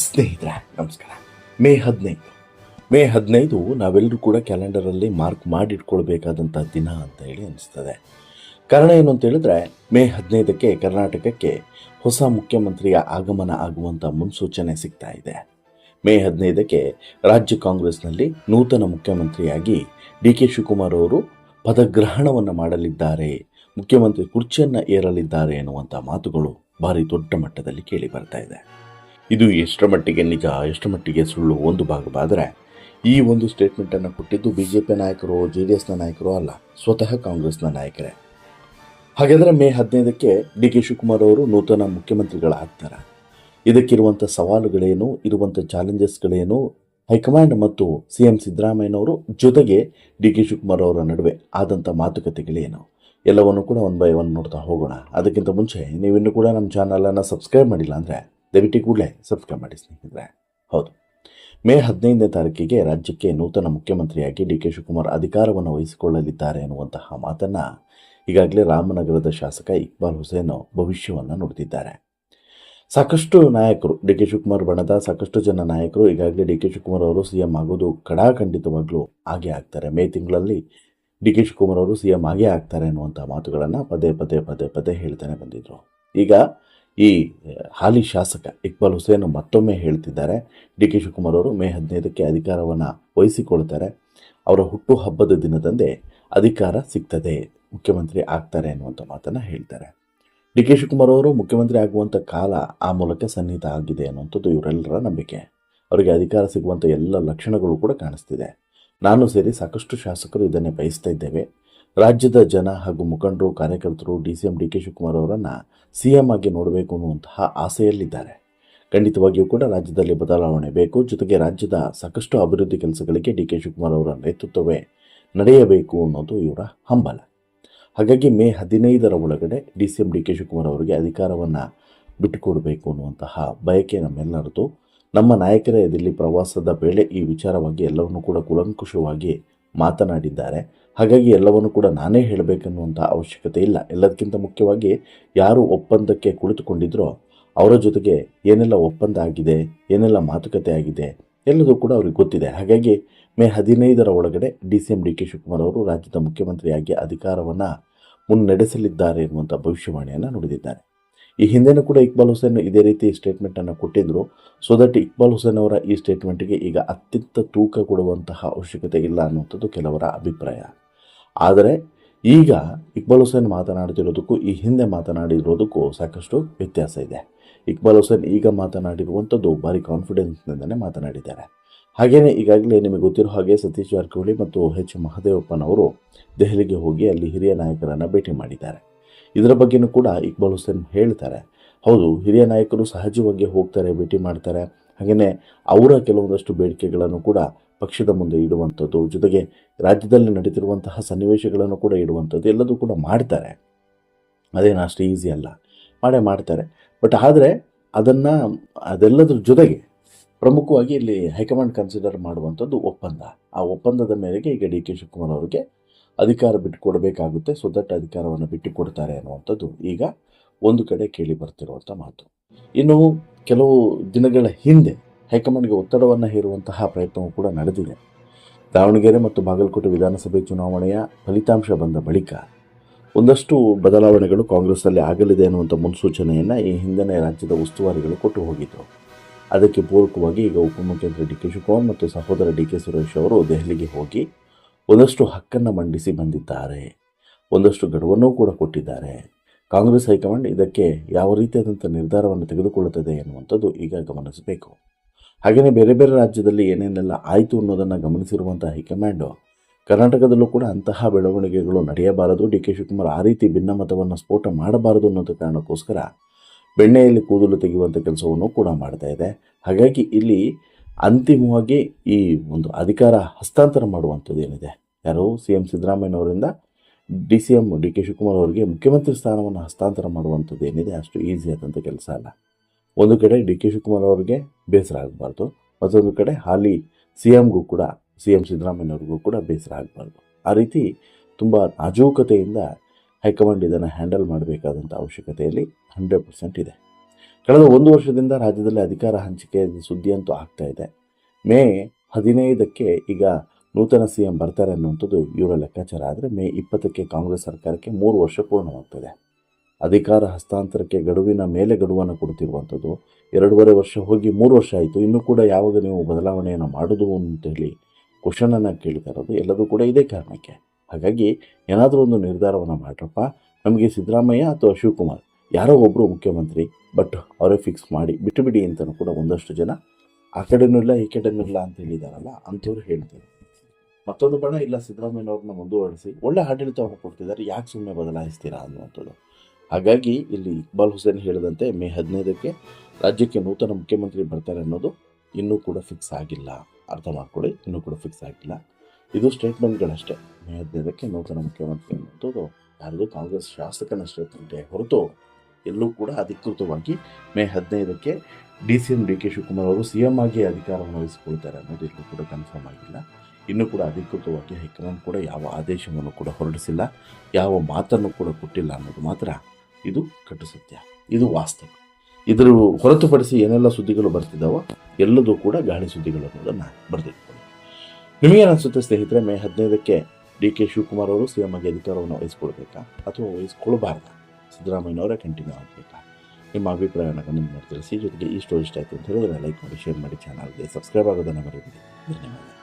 ಸ್ನೇಹಿತರೆ ನಮಸ್ಕಾರ. ಮೇ 15 ನಾವೆಲ್ಲರೂ ಕೂಡ ಕ್ಯಾಲೆಂಡರಲ್ಲಿ ಮಾರ್ಕ್ ಮಾಡಿಟ್ಕೊಳ್ಬೇಕಾದಂಥ ದಿನ ಅಂತ ಹೇಳಿ ಅನಿಸ್ತದೆ. ಕಾರಣ ಏನು ಅಂತ ಹೇಳಿದ್ರೆ, ಮೇ 15ಕ್ಕೆ ಕರ್ನಾಟಕಕ್ಕೆ ಹೊಸ ಮುಖ್ಯಮಂತ್ರಿಯ ಆಗಮನ ಆಗುವಂಥ ಮುನ್ಸೂಚನೆ ಸಿಗ್ತಾ ಇದೆ. ಮೇ 15ಕ್ಕೆ ರಾಜ್ಯ ಕಾಂಗ್ರೆಸ್ನಲ್ಲಿ ನೂತನ ಮುಖ್ಯಮಂತ್ರಿಯಾಗಿ ಡಿ.ಕೆ. ಶಿವಕುಮಾರ್ ಅವರು ಪದಗ್ರಹಣವನ್ನು ಮಾಡಲಿದ್ದಾರೆ, ಮುಖ್ಯಮಂತ್ರಿ ಕುರ್ಚಿಯನ್ನು ಏರಲಿದ್ದಾರೆ ಎನ್ನುವಂಥ ಮಾತುಗಳು ಭಾರಿ ದೊಡ್ಡ ಮಟ್ಟದಲ್ಲಿ ಕೇಳಿ ಬರ್ತಾ ಇದೆ. ಇದು ಎಷ್ಟರ ಮಟ್ಟಿಗೆ ನಿಜ, ಎಷ್ಟರ ಮಟ್ಟಿಗೆ ಸುಳ್ಳು ಒಂದು ಭಾಗವಾದರೆ, ಈ ಒಂದು ಸ್ಟೇಟ್ಮೆಂಟನ್ನು ಕೊಟ್ಟಿದ್ದು BJP ನಾಯಕರು, JDSನ ನಾಯಕರು ಅಲ್ಲ, ಸ್ವತಃ ಕಾಂಗ್ರೆಸ್ನ ನಾಯಕರೇ. ಹಾಗಾದರೆ ಮೇ 15ಕ್ಕೆ ಡಿ.ಕೆ. ಶಿವಕುಮಾರ್ ಅವರು ನೂತನ ಮುಖ್ಯಮಂತ್ರಿಗಳಾಗ್ತಾರೆ. ಇದಕ್ಕಿರುವಂಥ ಸವಾಲುಗಳೇನು, ಇರುವಂಥ ಚಾಲೆಂಜಸ್ಗಳೇನು, ಹೈಕಮಾಂಡ್ ಮತ್ತು CM ಸಿದ್ದರಾಮಯ್ಯನವರು ಜೊತೆಗೆ ಡಿ.ಕೆ. ಶಿವಕುಮಾರ್ ಅವರ ನಡುವೆ ಆದಂಥ ಮಾತುಕತೆಗಳೇನು, ಎಲ್ಲವನ್ನು ಕೂಡ ಒನ್ ಬೈ ಒನ್ ನೋಡ್ತಾ ಹೋಗೋಣ. ಅದಕ್ಕಿಂತ ಮುಂಚೆ ನೀವಿನ್ನೂ ಕೂಡ ನಮ್ಮ ಚಾನಲನ್ನು ಸಬ್ಸ್ಕ್ರೈಬ್ ಮಾಡಿಲ್ಲ ಅಂದರೆ ದಯವಿಟ್ಟು ಕೂಡಲೇ ಸಬ್ಸ್ಕ್ರೈಬ್ ಮಾಡಿ ಸ್ನೇಹಿತರೆ. ಹೌದು, ಮೇ 15ನೇ ತಾರೀಕಿಗೆ ರಾಜ್ಯಕ್ಕೆ ನೂತನ ಮುಖ್ಯಮಂತ್ರಿಯಾಗಿ ಡಿ.ಕೆ. ಶಿವಕುಮಾರ್ ಅಧಿಕಾರವನ್ನು ವಹಿಸಿಕೊಳ್ಳಲಿದ್ದಾರೆ ಎನ್ನುವಂತಹ ಮಾತನ್ನು ಈಗಾಗಲೇ ರಾಮನಗರದ ಶಾಸಕ ಇಕ್ಬಾಲ್ ಹುಸೇನ್ ಭವಿಷ್ಯವನ್ನು ನುಡಿದಿದ್ದಾರೆ. ಸಾಕಷ್ಟು ನಾಯಕರು, ಡಿ.ಕೆ. ಶಿವಕುಮಾರ್ ಬಣದ ಸಾಕಷ್ಟು ಜನ ನಾಯಕರು ಈಗಾಗಲೇ ಡಿ.ಕೆ. ಶಿವಕುಮಾರ್ ಅವರು CM ಆಗೋದು ಖಂಡಿತವಾಗ್ಲೂ ಆಗೇ ಆಗ್ತಾರೆ, ಮೇ ತಿಂಗಳಲ್ಲಿ ಡಿ.ಕೆ. ಶಿವಕುಮಾರ್ ಅವರು CM ಆಗೇ ಆಗ್ತಾರೆ ಅನ್ನುವಂಥ ಮಾತುಗಳನ್ನು ಪದೇ ಹೇಳ್ತಾನೆ ಬಂದಿದ್ರು. ಈಗ ಈ ಹಾಲಿ ಶಾಸಕ ಇಕ್ಬಾಲ್ ಹುಸೇನ್ ಮತ್ತೊಮ್ಮೆ ಹೇಳ್ತಿದ್ದಾರೆ, ಡಿ.ಕೆ. ಶಿವಕುಮಾರ್ ಅವರು ಮೇ 15ಕ್ಕೆ ಅಧಿಕಾರವನ್ನು ವಹಿಸಿಕೊಳ್ತಾರೆ, ಅವರ ಹುಟ್ಟುಹಬ್ಬದ ದಿನದಂದೇ ಅಧಿಕಾರ ಸಿಗ್ತದೆ, ಮುಖ್ಯಮಂತ್ರಿ ಆಗ್ತಾರೆ ಅನ್ನುವಂಥ ಮಾತನ್ನು ಹೇಳ್ತಾರೆ. ಡಿ.ಕೆ. ಶಿವಕುಮಾರ್ ಅವರು ಮುಖ್ಯಮಂತ್ರಿ ಆಗುವಂಥ ಕಾಲ ಆ ಮೂಲಕ ಸನ್ನಿಹಿತ ಆಗಿದೆ ಅನ್ನುವಂಥದ್ದು ಇವರೆಲ್ಲರ ನಂಬಿಕೆ. ಅವರಿಗೆ ಅಧಿಕಾರ ಸಿಗುವಂಥ ಎಲ್ಲ ಲಕ್ಷಣಗಳು ಕೂಡ ಕಾಣಿಸ್ತಿದೆ. ನಾನು ಸೇರಿ ಸಾಕಷ್ಟು ಶಾಸಕರು ಇದನ್ನೇ ಬಯಸ್ತಾ ಇದ್ದೇವೆ. ರಾಜ್ಯದ ಜನ ಹಾಗೂ ಮುಖಂಡರು, ಕಾರ್ಯಕರ್ತರು CM ಡಿ.ಕೆ. ಶಿವಕುಮಾರ್ ಅವರನ್ನು CM ಆಗಿ ನೋಡಬೇಕು ಅನ್ನುವಂತಹ ಆಸೆಯಲ್ಲಿದ್ದಾರೆ. ಖಂಡಿತವಾಗಿಯೂ ಕೂಡ ರಾಜ್ಯದಲ್ಲಿ ಬದಲಾವಣೆ ಬೇಕು, ಜೊತೆಗೆ ರಾಜ್ಯದ ಸಾಕಷ್ಟು ಅಭಿವೃದ್ಧಿ ಕೆಲಸಗಳಿಗೆ ಡಿ.ಕೆ. ಶಿವಕುಮಾರ್ ಅವರ ನೇತೃತ್ವವೇ ನಡೆಯಬೇಕು ಅನ್ನೋದು ಇವರ ಹಂಬಲ. ಹಾಗಾಗಿ ಮೇ 15ರ ಒಳಗಡೆ CM ಡಿ.ಕೆ. ಶಿವಕುಮಾರ್ ಅವರಿಗೆ ಅಧಿಕಾರವನ್ನು ಬಿಟ್ಟುಕೊಡಬೇಕು ಅನ್ನುವಂತಹ ಬಯಕೆ ನಮ್ಮೆಲ್ಲರದು. ನಮ್ಮ ನಾಯಕರೇ ದಿಲ್ಲಿ ಪ್ರವಾಸದ ವೇಳೆ ಈ ವಿಚಾರವಾಗಿ ಎಲ್ಲವನ್ನೂ ಕೂಡ ಕೂಲಂಕುಷವಾಗಿ ಮಾತನಾಡಿದ್ದಾರೆ. ಹಾಗಾಗಿ ಎಲ್ಲವನ್ನು ಕೂಡ ನಾನೇ ಹೇಳಬೇಕನ್ನುವಂಥ ಅವಶ್ಯಕತೆ ಇಲ್ಲ. ಎಲ್ಲದಕ್ಕಿಂತ ಮುಖ್ಯವಾಗಿ ಯಾರು ಒಪ್ಪಂದಕ್ಕೆ ಕುಳಿತುಕೊಂಡಿದ್ರೋ ಅವರ ಜೊತೆಗೆ ಏನೆಲ್ಲ ಒಪ್ಪಂದ ಆಗಿದೆ, ಏನೆಲ್ಲ ಮಾತುಕತೆ ಆಗಿದೆ ಎಲ್ಲದೂ ಕೂಡ ಅವ್ರಿಗೆ ಗೊತ್ತಿದೆ. ಹಾಗಾಗಿ ಮೇ 15ರ ಒಳಗಡೆ CM ಡಿ.ಕೆ. ಶಿವಕುಮಾರ್ ಅವರು ರಾಜ್ಯದ ಮುಖ್ಯಮಂತ್ರಿಯಾಗಿ ಅಧಿಕಾರವನ್ನು ಮುನ್ನಡೆಸಲಿದ್ದಾರೆ ಎನ್ನುವಂಥ ಭವಿಷ್ಯವಾಣಿಯನ್ನು ನುಡಿದಿದ್ದಾರೆ. ಈ ಹಿಂದೆನೂ ಕೂಡ ಇಕ್ಬಾಲ್ ಹುಸೇನ್ ಇದೇ ರೀತಿ ಸ್ಟೇಟ್ಮೆಂಟನ್ನು ಕೊಟ್ಟಿದ್ದರು. ಸೊ ದಟ್ ಇಕ್ಬಾಲ್ ಹುಸೇನ್ ಅವರ ಈ ಸ್ಟೇಟ್ಮೆಂಟ್ಗೆ ಈಗ ಅತ್ಯಂತ ತೂಕ ಕೊಡುವಂತಹ ಅವಶ್ಯಕತೆ ಇಲ್ಲ ಅನ್ನುವಂಥದ್ದು ಕೆಲವರ ಅಭಿಪ್ರಾಯ. ಆದರೆ ಈಗ ಇಕ್ಬಾಲ್ ಹುಸೇನ್ ಮಾತನಾಡ್ತಿರೋದಕ್ಕೂ ಈ ಹಿಂದೆ ಮಾತನಾಡಿರೋದಕ್ಕೂ ಸಾಕಷ್ಟು ವ್ಯತ್ಯಾಸ ಇದೆ. ಇಕ್ಬಾಲ್ ಹುಸೇನ್ ಈಗ ಮಾತನಾಡಿರುವಂಥದ್ದು ಭಾರಿ ಕಾನ್ಫಿಡೆನ್ಸ್ನಿಂದಲೇ ಮಾತನಾಡಿದ್ದಾರೆ. ಹಾಗೆಯೇ ಈಗಾಗಲೇ ನಿಮಗೆ ಗೊತ್ತಿರೋ ಹಾಗೆ ಸತೀಶ್ ಜಾರಕಿಹೊಳಿ ಮತ್ತು H. ಮಹದೇವಪ್ಪನವರು ದೆಹಲಿಗೆ ಹೋಗಿ ಅಲ್ಲಿ ಹಿರಿಯ ನಾಯಕರನ್ನು ಭೇಟಿ ಮಾಡಿದ್ದಾರೆ. ಇದರ ಬಗ್ಗೆಯೂ ಕೂಡ ಇಕ್ಬಾಲ್ ಹುಸೇನ್ ಹೇಳ್ತಾರೆ, ಹೌದು, ಹಿರಿಯ ನಾಯಕರು ಸಹಜವಾಗಿ ಹೋಗ್ತಾರೆ, ಭೇಟಿ ಮಾಡ್ತಾರೆ. ಹಾಗೆಯೇ ಅವರ ಕೆಲವೊಂದಷ್ಟು ಬೇಡಿಕೆಗಳನ್ನು ಕೂಡ ಪಕ್ಷದ ಮುಂದೆ ಇಡುವಂಥದ್ದು, ಜೊತೆಗೆ ರಾಜ್ಯದಲ್ಲಿ ನಡೀತಿರುವಂತಹ ಸನ್ನಿವೇಶಗಳನ್ನು ಕೂಡ ಇಡುವಂಥದ್ದು ಎಲ್ಲದೂ ಕೂಡ ಮಾಡ್ತಾರೆ. ಅದೇನು ಅಷ್ಟು ಈಸಿ ಅಲ್ಲ, ಮಾಡ್ತಾರೆ. ಬಟ್ ಆದರೆ ಅದೆಲ್ಲದ್ರ ಜೊತೆಗೆ ಪ್ರಮುಖವಾಗಿ ಇಲ್ಲಿ ಹೈಕಮಾಂಡ್ ಕನ್ಸಿಡರ್ ಮಾಡುವಂಥದ್ದು ಒಪ್ಪಂದ. ಆ ಒಪ್ಪಂದದ ಮೇರೆಗೆ ಈಗ ಡಿ.ಕೆ. ಶಿವಕುಮಾರ್ ಅವರಿಗೆ ಅಧಿಕಾರ ಬಿಟ್ಟುಕೊಡಬೇಕಾಗುತ್ತೆ. ಸೊ ದಟ್ ಅಧಿಕಾರವನ್ನು ಬಿಟ್ಟುಕೊಡ್ತಾರೆ ಅನ್ನುವಂಥದ್ದು ಈಗ ಒಂದು ಕಡೆ ಕೇಳಿ ಬರ್ತಿರುವಂಥ ಮಾತು. ಇನ್ನು ಕೆಲವು ದಿನಗಳ ಹಿಂದೆ ಹೈಕಮಾಂಡ್ಗೆ ಒತ್ತಡವನ್ನು ಹೇರುವಂತಹ ಪ್ರಯತ್ನವೂ ಕೂಡ ನಡೆದಿದೆ. ದಾವಣಗೆರೆ ಮತ್ತು ಬಾಗಲಕೋಟೆ ವಿಧಾನಸಭೆ ಚುನಾವಣೆಯ ಫಲಿತಾಂಶ ಬಂದ ಬಳಿಕ ಒಂದಷ್ಟು ಬದಲಾವಣೆಗಳು ಕಾಂಗ್ರೆಸ್ಸಲ್ಲಿ ಆಗಲಿದೆ ಅನ್ನುವಂಥ ಮುನ್ಸೂಚನೆಯನ್ನು ಈ ಹಿಂದಿನ ರಾಜ್ಯದ ಉಸ್ತುವಾರಿಗಳು ಕೊಟ್ಟು ಹೋಗಿದ್ದರು. ಅದಕ್ಕೆ ಪೂರಕವಾಗಿ ಈಗ ಉಪಮುಖ್ಯಮಂತ್ರಿ ಡಿ.ಕೆ. ಶಿವಕುಮಾರ್ ಮತ್ತು ಸಹೋದರ ಡಿ.ಕೆ. ಸುರೇಶ್ ಅವರು ದೆಹಲಿಗೆ ಹೋಗಿ ಒಂದಷ್ಟು ಹಕ್ಕನ್ನು ಮಂಡಿಸಿ ಬಂದಿದ್ದಾರೆ, ಒಂದಷ್ಟು ಗಡುವನ್ನೂ ಕೂಡ ಕೊಟ್ಟಿದ್ದಾರೆ. ಕಾಂಗ್ರೆಸ್ ಹೈಕಮಾಂಡ್ ಇದಕ್ಕೆ ಯಾವ ರೀತಿಯಾದಂಥ ನಿರ್ಧಾರವನ್ನು ತೆಗೆದುಕೊಳ್ಳುತ್ತದೆ ಎನ್ನುವಂಥದ್ದು ಈಗ ಗಮನಿಸಬೇಕು. ಹಾಗೆಯೇ ಬೇರೆ ಬೇರೆ ರಾಜ್ಯದಲ್ಲಿ ಏನೇನೆಲ್ಲ ಆಯಿತು ಅನ್ನೋದನ್ನು ಗಮನಿಸಿರುವಂಥ ಹೈಕಮಾಂಡು ಕರ್ನಾಟಕದಲ್ಲೂ ಕೂಡ ಅಂತಹ ಬೆಳವಣಿಗೆಗಳು ನಡೆಯಬಾರದು, ಡಿ.ಕೆ. ಶಿವಕುಮಾರ್ ಆ ರೀತಿ ಭಿನ್ನಮತವನ್ನು ಸ್ಫೋಟ ಮಾಡಬಾರದು ಅನ್ನೋದು ಕಾರಣಕ್ಕೋಸ್ಕರ ಬೆಣ್ಣೆಯಲ್ಲಿ ಕೂದಲು ತೆಗೆಯುವಂಥ ಕೆಲಸವನ್ನು ಕೂಡ ಮಾಡ್ತಾ ಇದೆ. ಹಾಗಾಗಿ ಇಲ್ಲಿ ಅಂತಿಮವಾಗಿ ಈ ಒಂದು ಅಧಿಕಾರ ಹಸ್ತಾಂತರ ಮಾಡುವಂಥದ್ದು ಏನಿದೆ, ಯಾರು CM ಸಿದ್ದರಾಮಯ್ಯನವರಿಂದ CM ಡಿ.ಕೆ. ಶಿವಕುಮಾರ್ ಅವರಿಗೆ ಮುಖ್ಯಮಂತ್ರಿ ಸ್ಥಾನವನ್ನು ಹಸ್ತಾಂತರ ಮಾಡುವಂಥದ್ದು ಏನಿದೆ ಅಷ್ಟು ಈಸಿ ಆದಂಥ ಕೆಲಸ ಅಲ್ಲ. ಒಂದು ಕಡೆ ಡಿ.ಕೆ. ಶಿವಕುಮಾರ್ ಅವರಿಗೆ ಬೇಸರ ಆಗಬಾರ್ದು, ಮತ್ತೊಂದು ಕಡೆ ಹಾಲಿ CMಗೂ ಕೂಡ CM ಸಿದ್ದರಾಮಯ್ಯನವ್ರಿಗೂ ಕೂಡ ಬೇಸರ ಆಗಬಾರ್ದು. ಆ ರೀತಿ ತುಂಬ ನಾಜೂಕತೆಯಿಂದ ಹೈಕಮಾಂಡ್ ಇದನ್ನು ಹ್ಯಾಂಡಲ್ ಮಾಡಬೇಕಾದಂಥ ಅವಶ್ಯಕತೆಯಲ್ಲಿ 100% ಇದೆ. ಕಳೆದ 1 ವರ್ಷದಿಂದ ರಾಜ್ಯದಲ್ಲಿ ಅಧಿಕಾರ ಹಂಚಿಕೆ ಸುದ್ದಿ ಅಂತೂ ಆಗ್ತಾ ಇದೆ. ಮೇ 15ಕ್ಕೆ ಈಗ ನೂತನ CM ಬರ್ತಾರೆ ಅನ್ನುವಂಥದ್ದು ಇವರ ಲೆಕ್ಕಾಚಾರ. ಆದರೆ ಮೇ 20ಕ್ಕೆ ಕಾಂಗ್ರೆಸ್ ಸರ್ಕಾರಕ್ಕೆ 3 ವರ್ಷ ಪೂರ್ಣವಾಗ್ತದೆ. ಅಧಿಕಾರ ಹಸ್ತಾಂತರಕ್ಕೆ ಗಡುವಿನ ಮೇಲೆ ಗಡುವನ್ನು ಕೊಡ್ತಿರುವಂಥದ್ದು. 2.5 ವರ್ಷ ಹೋಗಿ 3 ವರ್ಷ ಆಯಿತು, ಇನ್ನೂ ಕೂಡ ಯಾವಾಗ ನೀವು ಬದಲಾವಣೆಯನ್ನು ಮಾಡೋದು ಅಂತೇಳಿ ಕ್ವಶನನ್ನು ಕೇಳ್ತಾ ಇರೋದು ಎಲ್ಲದೂ ಕೂಡ ಇದೇ ಕಾರಣಕ್ಕೆ. ಹಾಗಾಗಿ ಏನಾದರೂ ಒಂದು ನಿರ್ಧಾರವನ್ನು ಮಾಡ್ರಪ್ಪ, ನಮಗೆ ಸಿದ್ದರಾಮಯ್ಯ ಅಥವಾ ಶಿವಕುಮಾರ್ ಯಾರೋ ಒಬ್ಬರು ಮುಖ್ಯಮಂತ್ರಿ, ಬಟ್ ಅವರೇ ಫಿಕ್ಸ್ ಮಾಡಿ ಬಿಟ್ಟುಬಿಡಿ ಅಂತಲೂ ಕೂಡ ಒಂದಷ್ಟು ಜನ ಆ ಕಡೆನೂ ಇಲ್ಲ ಈ ಕಡೆನೂ ಇಲ್ಲ ಅಂತ ಹೇಳಿದಾರಲ್ಲ ಅಂಥವ್ರು ಹೇಳ್ತಾರೆ. ಮತ್ತೊಂದು ಬಣ ಇಲ್ಲ, ಸಿದ್ದರಾಮಯ್ಯನವ್ರನ್ನ ಮುಂದುವರಿಸಿ ಒಳ್ಳೆ ಆಡಳಿತವನ್ನು ಕೊಡ್ತಿದ್ದಾರೆ, ಯಾಕೆ ಸುಮ್ಮನೆ ಬದಲಾಯಿಸ್ತೀರಾ ಅನ್ನುವಂಥದ್ದು. ಹಾಗಾಗಿ ಇಲ್ಲಿ ಇಕ್ಬಾಲ್ ಹುಸೇನ್ ಹೇಳಿದಂತೆ ಮೇ 15ಕ್ಕೆ ರಾಜ್ಯಕ್ಕೆ ನೂತನ ಮುಖ್ಯಮಂತ್ರಿ ಬರ್ತಾರೆ ಅನ್ನೋದು ಇನ್ನೂ ಕೂಡ ಫಿಕ್ಸ್ ಆಗಿಲ್ಲ. ಅರ್ಥ ಮಾಡ್ಕೊಳ್ಳಿ, ಇನ್ನೂ ಕೂಡ ಫಿಕ್ಸ್ ಆಗಿಲ್ಲ. ಇದು ಸ್ಟೇಟ್ಮೆಂಟ್ಗಳಷ್ಟೇ. ಮೇ 15ಕ್ಕೆ ನೂತನ ಮುಖ್ಯಮಂತ್ರಿ ಅನ್ನೋದು ಯಾರ್ದು ಕಾಂಗ್ರೆಸ್ ಶಾಸಕನ ಸ್ಟೇಟ್ಮೆಂಟೇ ಹೊರತು ಎಲ್ಲೂ ಕೂಡ ಅಧಿಕೃತವಾಗಿ ಮೇ 15ಕ್ಕೆ DCM DK ಶಿವಕುಮಾರ್ ಅವರು CM ಆಗಿ ಅಧಿಕಾರವನ್ನು ವಹಿಸಿಕೊಳ್ತಾರೆ ಅನ್ನೋದು ಎಲ್ಲೂ ಕೂಡ ಕನ್ಫರ್ಮ್ ಆಗಿಲ್ಲ. ಇನ್ನೂ ಕೂಡ ಅಧಿಕೃತವಾಗಿ ಹೈಕಮಾಂಡ್ ಕೂಡ ಯಾವ ಆದೇಶವನ್ನು ಕೂಡ ಹೊರಡಿಸಿಲ್ಲ, ಯಾವ ಮಾತನ್ನು ಕೂಡ ಕೊಟ್ಟಿಲ್ಲ ಅನ್ನೋದು ಮಾತ್ರ ಇದು ಕಟ್ಟು ಸತ್ಯ, ಇದು ವಾಸ್ತವ. ಇದರ ಹೊರತುಪಡಿಸಿ ಏನೆಲ್ಲ ಸುದ್ದಿಗಳು ಬರ್ತಿದ್ದಾವೋ ಎಲ್ಲದೂ ಕೂಡ ಗಾಳಿ ಸುದ್ದಿಗಳು ಅನ್ನೋದನ್ನು ಬರೆದಿಟ್ಕೊಳ್ಳಿ. ನಿಮಗೇನಿಸುತ್ತೆ ಸ್ನೇಹಿತರೆ, ಮೇ 15ಕ್ಕೆ DK ಶಿವಕುಮಾರ್ ಅವರು CM ಆಗಿ ಅಧಿಕಾರವನ್ನು ವಹಿಸ್ಕೊಳ್ಬೇಕಾ ಅಥವಾ ವಹಿಸ್ಕೊಳ್ಬಾರ್ದಾ? ಸಿದ್ದರಾಮಯ್ಯನವರೇ ಕಂಟಿನ್ಯೂ ಆಗಬೇಕಾ? ನಿಮ್ಮ ಅಭಿಪ್ರಾಯವನ್ನು ಕಮೆಂಟ್ ಮಾಡಿ ತಿಳಿಸಿ. ಜೊತೆಗೆ ಈ ಸ್ಟೋರಿ ಇಷ್ಟ ಆಯಿತು ಅಂತ ಹೇಳಿದ್ರೆ ಲೈಕ್ ಮಾಡಿ, ಶೇರ್ ಮಾಡಿ, ಚಾನಲ್ಗೆ ಸಬ್ಸ್ಕ್ರೈಬ್ ಆಗೋದನ್ನು ಮರೆಯಬೇಡಿ. ಧನ್ಯವಾದ.